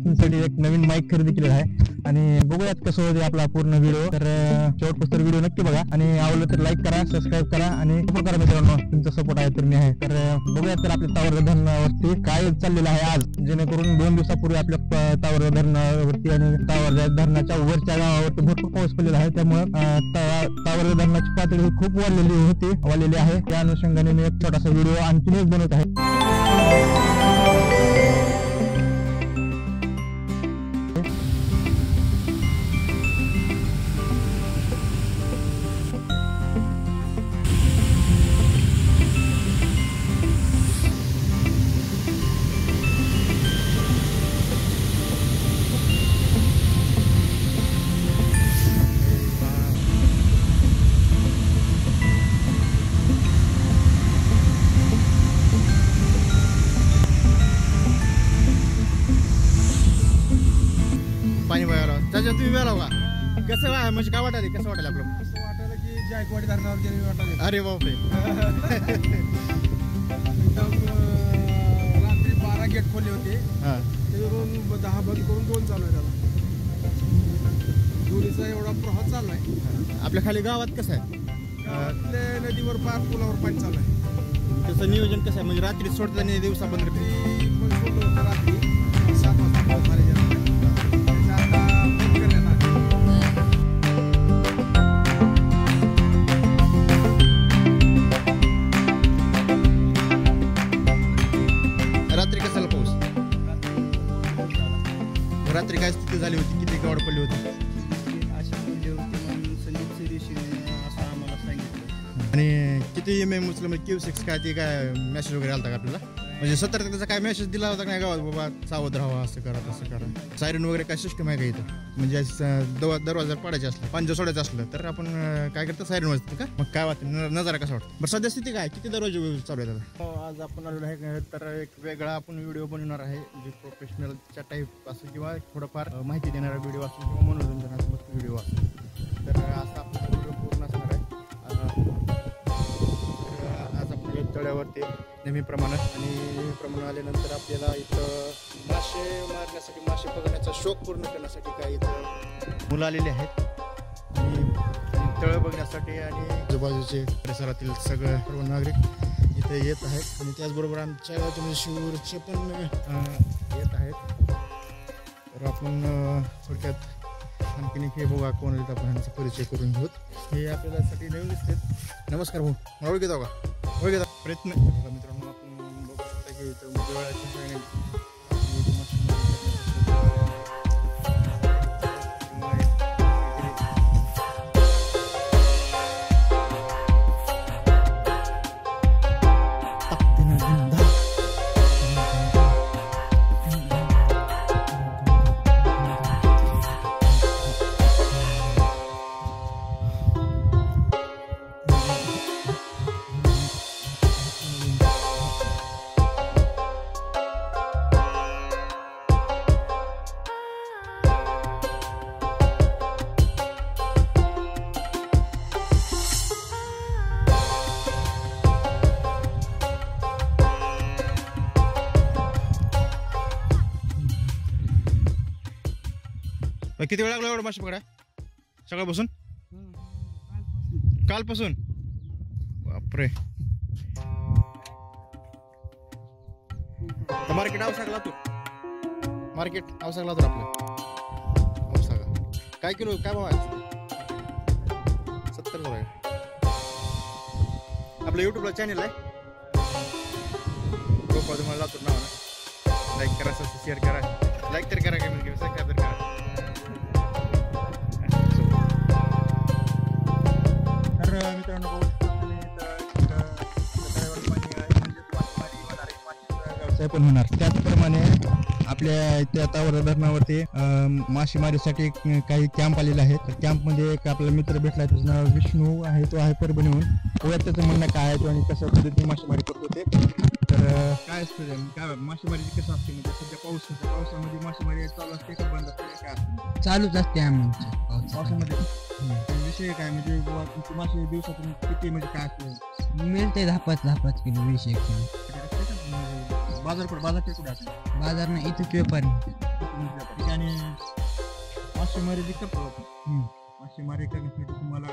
तुमच्यासाठी एक नवीन माईक खरेदी केलेला आहे आणि बघूयात कसं होते आपला पूर्ण व्हिडिओ. तर शेवटपर्यंत व्हिडिओ नक्की बघा आणि आवडलं तर लाईक करा, सबस्क्राईब करा आणि सपोर्ट करा मित्रांनो. तुमचा सपोर्ट आहे तर मी आहे. तर बघूयात तर आपल्या तावरजा धरणावरती काय चाललेलं आहे आज, जेणेकरून 2 दिवसापूर्वी आपल्या तावरजा धरणावरती आणि तावरजा धरणाच्या वरच्या गावावरती भरपूर पाऊस पडलेला आहे. त्यामुळे तावरजा धरणाची पातळी खूप वाढलेली आहे. त्या अनुषंगाने मी एक छोटासा व्हिडिओ आणखीन एक बनवत आहे. पाणी बघायला त्याच्यात तुम्ही वेळा का कसं म्हणजे काय वाटायला कसं वाटायला आपलं? असं वाटायला की जायकवाडी धरणावर गेले वाटायला. अरे बापरे. रात्री 12 गेट खोले होते, हा त्यावरून 10 बंद करून 2 चालू आहे. त्याला दोन्हीचा एवढा प्रवाह चाललाय. आपल्या खाली गावात कसं आहे? गावातल्या नदीवर पार पुलावर पाणी चालू आहे. त्याचं नियोजन कसं आहे? म्हणजे रात्री सोडता नाही दिवसा बंद करते? रात्री पण सोडलं होतं. रात्री 7 वाजता पाऊस झाले. आता बंद करण्यात आलं. रात्री कसाला पाऊस? रात्री काय स्थिती झाली होती? किती गावड पडली होती? अशी पडली होती म्हणून संदीप सिरीशीने असं आम्हाला सांगितलं. आणि किती MM उचलं Q6 काय ते काय मेसेज वगैरे आलता का आपल्याला? म्हणजे सतर्कतेचा काय मेसेज दिला होता काय गावात, बाबा सावध राहा, असं करा तसं करा? सायरन वगैरे काय सिस्टम आहे का इथं? म्हणजे दरवाजा पाडायचे असलं, पांजर सोडायचं असलं तर आपण काय करतो? सायरन वाजतो का? मग काय वाटतं, नजारा कसा वाटतं? बरं सध्या स्थिती काय, किती दरवाजे चालू आहेत आता? आज आपण आलेलो आहे तर एक वेगळा आपण व्हिडिओ बनवणार आहे, जे प्रोफेशनलच्या टाईप असं किंवा थोडंफार माहिती देणारा व्हिडिओ असेल किंवा मनोरंजनात्मक व्हिडिओ असेल. तर असा आपला व्हिडिओ पूर्ण असणार आहे. आज आपल्या तळ्यावरती नेहमीप्रमाणे आल्यानंतर आपल्याला इथं मासे मारण्यासाठी, मासे पकडण्याचा शौक पूर्ण करण्यासाठी काही इथं मुलं आलेली आहेत आणि तळं बघण्यासाठी आणि आजूबाजूचे परिसरातील सर्व नागरिक इथे येत आहेत आणि त्याचबरोबर आमच्या गावाचे शिवूरचे पण येत आहेत. तर आपण थोडक्यात आणखीन हे बघा कोण येत, आपण ह्यांचा परिचय करून घेऊ. हे आपल्यासाठी नवीन दिसते. नमस्कार भाऊ, मला ओळखी जाऊ का? ओळखी जा प्रयत्न मित्रांनो. आपण बघू शकता की इथं किती वेळ लागला एवढं मासे पकडा? सकाळपासून? कालपासून? बापरे. मार्केट आवसागला तू, मार्केट आवसागला तर आपलं आवसागा काय किलो, काय भाव आहे? 70 रुपये. आपलं युट्यूबला चॅनल आहे, गोपाळ तुम्हाला लातूर नावानं. लाईक करा, शेअर करा, लाईक तर करा, कमेंट करा, सबस्क्राईब तर करा. मित्रांनो व्यवसाय पण होणार. त्याचप्रमाणे आपल्या इथे तावरजा धरणावरती मासेमारीसाठी काही कॅम्प आलेले आहेत. तर कॅम्पमध्ये एक आपला मित्र भेटला, त्याचं नाव विष्णू आहे, तो आहे परभणीहून. बघूयात त्याचं म्हणणं काय आहे तो आणि कशा पद्धतीने मासेमारी करतो ते. तर काय असतं काय मासेमारीची कसं असते, म्हणजे सध्या पावसामध्ये मासेमारी चालू असते का बंद असते, काय असते? चालूच असते आमच्या पावसामध्ये. विषय काय म्हणजे तुमची मासे दिवसातून किती म्हणजे काय असते? मिळते 10-5 किलो 20-1 किलो. बाजार कुठे असते? बाजार नाही, इथं व्यापारी मासेमारी जी करतो आपण मासेमारी करण्यासाठी तुम्हाला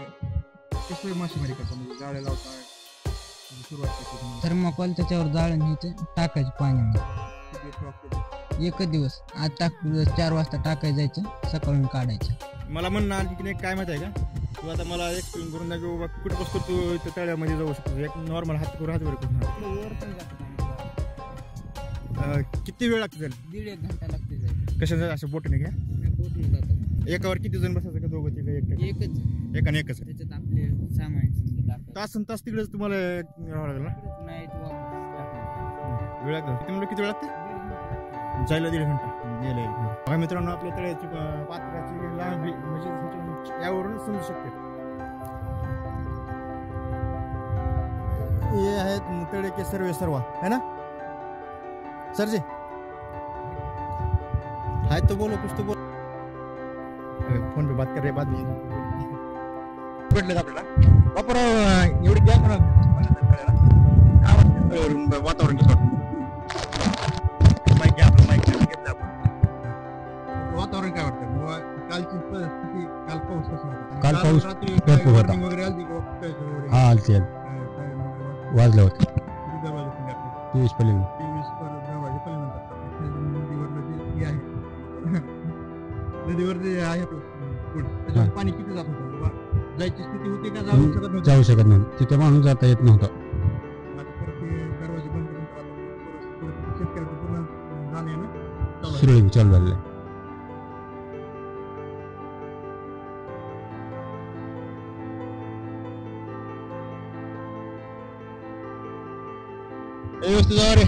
कसं मासेमारी करता म्हणजे जाळ्या लावताय सुरुवात कशी तुम्हाला? थर्माकोल त्याच्यावर जाळून न्यायचं टाकायचं पाण्यामध्ये. किती दिवस लागतो? एकच दिवस आज 4 वाजता टाकायचं जायचं, सकाळून काढायचं. मला म्हणणं आणखी एक काय माहिती आहे का, तू आता मला एक्सप्लेन करून द्या की बाबा कुठे बसतो तू इथं तळ्यामध्ये जाऊ शकतो एक नॉर्मल हात करून हातवर किती वेळ लागतो त्याला? 1.5 घंटा लागते जायचं. कशाचं असं बोटने घ्या बोटून जातात. एकावर किती जण बसायचं का दोघं तिघं एकच एकाने एकच त्याच्यात आपले सामान समजा टाकायचं. तास तिकडेच तुम्हाला राहावं लागलं ना नाही तर वापस टाकायचं. वेळ लागतो किती किती वेळ लागते जायला 1.5 घंटा गेला. बघा मित्रांनो आपल्या तळ्याची पात्राची लांबी म्हणजे यावरून समजू शकते. हे आहेत तळे के सर्व है ना सर जी हाय तो बोलो कुछ तो बोल फोन पे बात कर रहे बाद में भेटले आपल्याला वापर एवढी गॅप वातावरण कसं माईक घ्या आपलं माईक घेतलं आपण वातावरण काय वाटतं कालची परिस्थिती काल पाऊस कसा होता? काल पाऊस रात्री भरपूर होता. warning वगैरे आली का? हा आलते वाजले होते किती दरवाजे खुले आपले? 23 पहिले 23 दरवाजे खुले म्हणतात. नदीवर जे आहे नदीवर जे आहे आपलं पूल त्याच्यावर पाणी किती जात होतं? जायची स्थिती होती का जाऊ शकत नव्हतं? जाऊ शकत नाही तिथे माणूस जाता येत नव्हता. आता परत ते दरवाजे बंद करून परत शेतकऱ्याचं पूर्ण जाणे ना चालू आहे. सुरळीत चालू झालेलं आहे. व्यवस्थित जावा रे.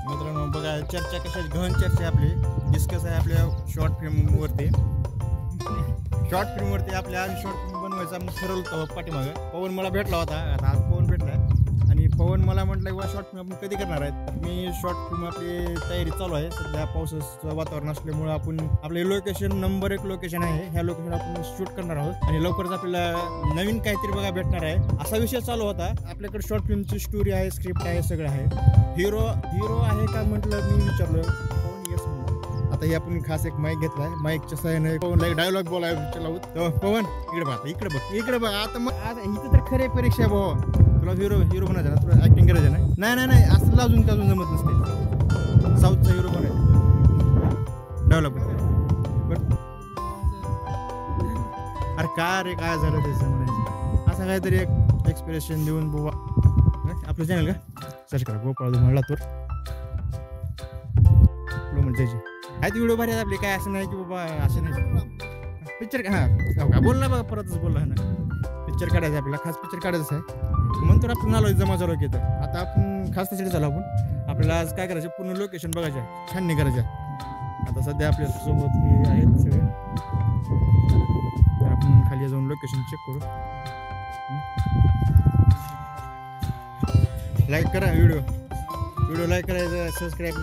मित्रांनो बघा चर्चा कशाची गहन चर्चा आहे आपली डिस्कस आहे आपल्या शॉर्ट फिल्म वरती आपल्या आज शॉर्ट फिल्म बनवायचं आपण ठरवलं पाठीमागं. पवन मला भेटला होता आता आज पवन भेटला आणि पवन मला म्हटलं की शॉर्ट फिल्म आपण कधी करणार आहेत. मी शॉर्ट फिल्म आपली तयारी चालू आहे. सध्या पावसाचं वातावरण असल्यामुळे आपण आपले लोकेशन नंबर 1 लोकेशन आहे ह्या लोकेशन आपण शूट करणार आहोत आणि लवकरच आपल्याला नवीन काहीतरी बघा भेटणार आहे. असा विषय चालू होता आपल्याकडे शॉर्ट फिल्मची स्टोरी आहे स्क्रिप्ट आहे सगळं आहे. हिरो आहे का म्हटलं मी विचारलं पवन येस म्हणला. आता हे आपण खास एक माईक घेतलाय माईकच्या सहाय्याने पवनला डायलॉग बोलायला लावू. पवन इकडे बघ आता मग आता इथं तर खरे परीक्षा आहे भाऊ. तुला हिरो बनायचं ना तुला ऍक्टिंग करायचं नाही असं लाजून जमत नसते. साऊथचा हिरो बनायचं डेव्हलप अरे काय झालं त्याचं म्हणायचं असं काहीतरी एक एक्सप्रेशन देऊन बुवा. आपलं चॅनल का सर्च करा गोपाळ म्हणला तर म्हणजे आहेत व्हिडिओ भारी आहेत आपले. काय असं नाही की बाबा असं नाही पिक्चर हां बोलला बघा परतच बोलला ना पिक्चर काढायचं आपल्याला खास पिक्चर काढायचं आहे म्हणून आपण आलो जमा झालो की तर आता आपण खास त्यासाठी झालो आपण आपल्याला आज काय करायचं पूर्ण लोकेशन बघायचं आहे छान नाही करायचं. आता सध्या आपल्या सोबत हे आहेत सगळे तर आपण खाली जाऊन लोकेशन चेक करू. लाईक करा व्हिडिओ लाईक करायचं सबस्क्राईब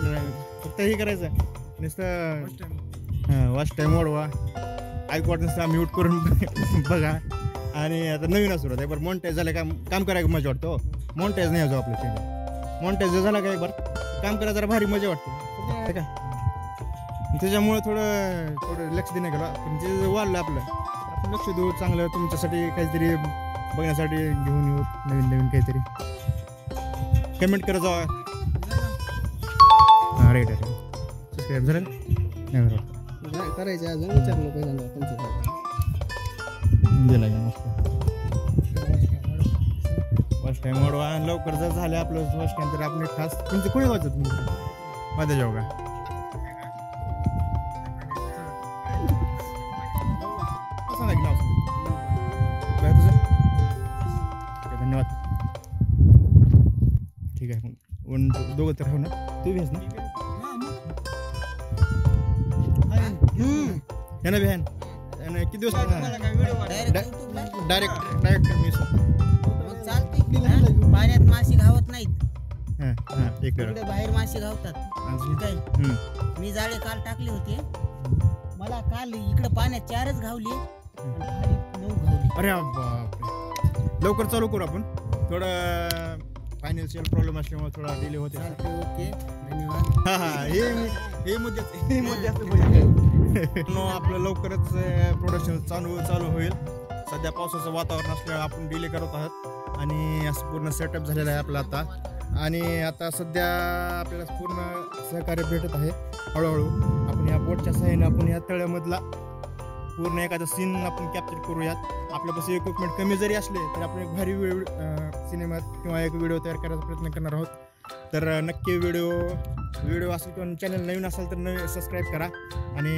फक्त हे करायचं नुसतं वॉच टाईम वाढवा ऐकू वाटतं म्यूट करून बघा. आणि आता नवीन असू आहे बरं मॉन्टाईज झालं काम करायला मजा वाटतं. मॉन्टाईज नाही असो आपल्या चॅनल मॉन्टाईज झाला काय बरं काम करायला जरा भारी मजा वाटते ठीक आहे. त्याच्यामुळे थोडं लक्ष देणं गेलं पण जे वाढलं आपलं आपण लक्ष देऊ चांगलं तुमच्यासाठी काहीतरी बघण्यासाठी घेऊन येऊ नवीन काहीतरी कमेंट करत जावा. हां राईट सबस्क्राईब झालं नाही करायचे अजून विचारलं पहिल्यांदा तुमचं दिला फर्स्ट टाइम वाढवा आणि लवकर जर झालं आपलं फर्स्ट टाइम तर आपण खास तुमचं कोणी वाचत तुम्ही माझ्या जेव्हा सांगा की नाव काय तुझं धन्यवाद ठीक आहे मग दोघं तर हो ना तू भेस ना ह्यानं बी ह्यानं किती दिवस डायरेक्ट मी पाण्यात मासे घावत नाहीत. एक बाहेर मासे घावतात काय. मी जाळे काल टाकले होते मला काल इकडे पाण्यात 4च घावले 9 घावले. अरे बापरे लवकर चालू करू आपण. थोडं फायनान्शियल प्रॉब्लेम असल्यामुळे थोडा डिले होते. चालते ओके धन्यवाद. हे मुद्दे असते. आपलं लवकरच प्रोडक्शन चालू होईल. सध्या पावसाचं वातावरण असल्यामुळे आपण डिले करत आहात आणि असं पूर्ण सेटअप झालेलं आहे आपलं आता. आणि आता सध्या आपल्याला पूर्ण सहकार्य भेटत आहे. हळूहळू आपण या बोटच्या सहाय्याने आपण या तळ्यामधला पूर्ण एखादा सीन आपण कॅप्चर करूयात. आपल्यापासून इक्विपमेंट कमी जरी असले तरी आपण एक भारी सिनेमा किंवा एक व्हिडिओ तयार करायचा प्रयत्न करणार आहोत. तर नक्की व्हिडिओ असेल किंवा चॅनल नवीन असेल तर सबस्क्राईब करा आणि